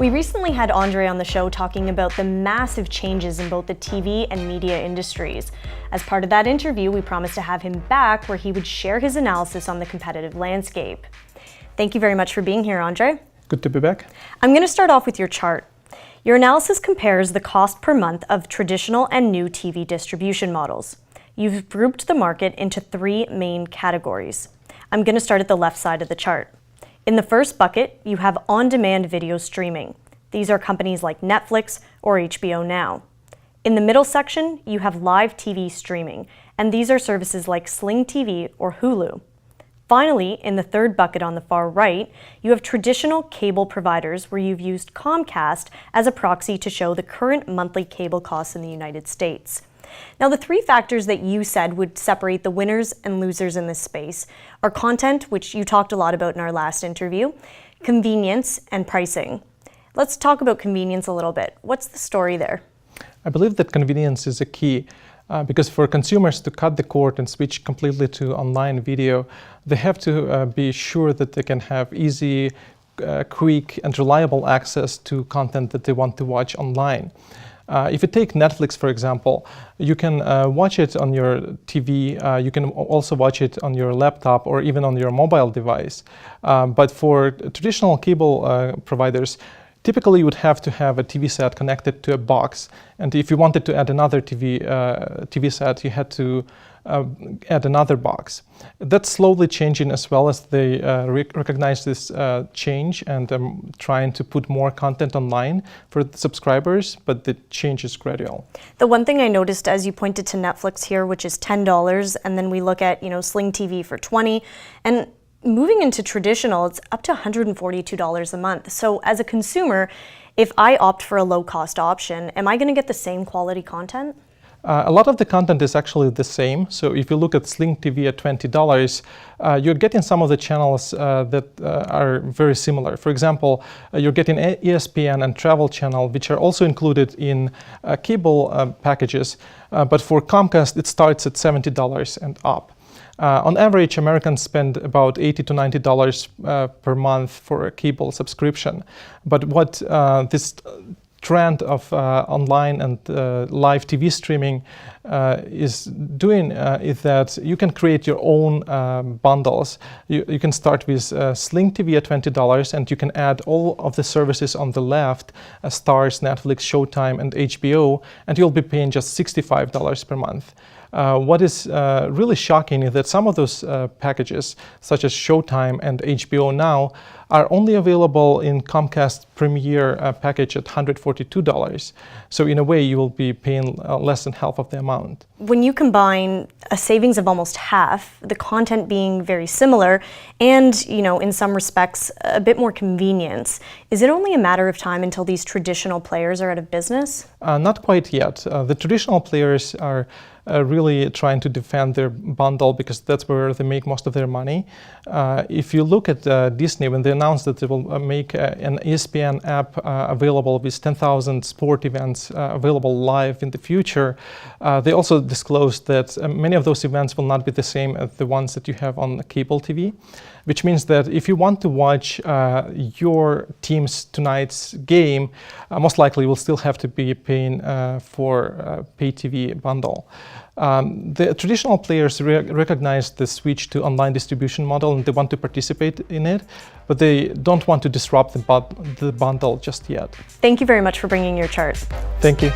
We recently had Andriy on the show talking about the massive changes in both the TV and media industries. As part of that interview, we promised to have him back where he would share his analysis on the competitive landscape. Thank you very much for being here, Andriy. Good to be back. I'm going to start off with your chart. Your analysis compares the cost per month of traditional and new TV distribution models. You've grouped the market into three main categories. I'm going to start at the left side of the chart. In the first bucket, you have on-demand video streaming. These are companies like Netflix or HBO Now. In the middle section, you have live TV streaming, and these are services like Sling TV or Hulu. Finally, in the third bucket on the far right, you have traditional cable providers where you've used Comcast as a proxy to show the current monthly cable costs in the United States. Now, the three factors that you said would separate the winners and losers in this space are content, which you talked a lot about in our last interview, convenience, and pricing. Let's talk about convenience a little bit. What's the story there? I believe that convenience is a key because for consumers to cut the cord and switch completely to online video, they have to be sure that they can have easy, quick, and reliable access to content that they want to watch online. If you take Netflix, for example, you can watch it on your TV, you can also watch it on your laptop or even on your mobile device. But for traditional cable providers, typically you would have to have a TV set connected to a box. And if you wanted to add another TV set, you had to add another box. That's slowly changing as well as they recognize this change and trying to put more content online for the subscribers, but the change is gradual. The one thing I noticed as you pointed to Netflix here, which is $10, and then we look at, Sling TV for $20, and moving into traditional, it's up to $142 a month. So as a consumer, if I opt for a low-cost option, am I going to get the same quality content? A lot of the content is actually the same. So if you look at Sling TV at $20, you're getting some of the channels that are very similar. For example, you're getting ESPN and Travel Channel, which are also included in cable packages. But for Comcast, it starts at $70 and up. On average, Americans spend about $80 to $90 per month for a cable subscription. But what this trend of online and live TV streaming is doing is that you can create your own bundles. You can start with Sling TV at $20 and you can add all of the services on the left, Starz, Netflix, Showtime, and HBO, and you'll be paying just $65 per month. What is really shocking is that some of those packages, such as Showtime and HBO Now, are only available in Comcast Premier package at $142. So in a way, you will be paying less than half of the amount. When you combine a savings of almost half, the content being very similar, and in some respects, a bit more convenience, is it only a matter of time until these traditional players are out of business? Not quite yet. The traditional players are really trying to defend their bundle because that's where they make most of their money. If you look at Disney, when they announced that they will make an ESPN app available with 10,000 sport events available live in the future, they also disclosed that many of those events will not be the same as the ones that you have on cable TV, which means that if you want to watch your team's tonight's game, most likely you will still have to be paying for a pay TV bundle. The traditional players recognize the switch to online distribution model and they want to participate in it, but they don't want to disrupt the bundle just yet. Thank you very much for bringing your chart. Thank you.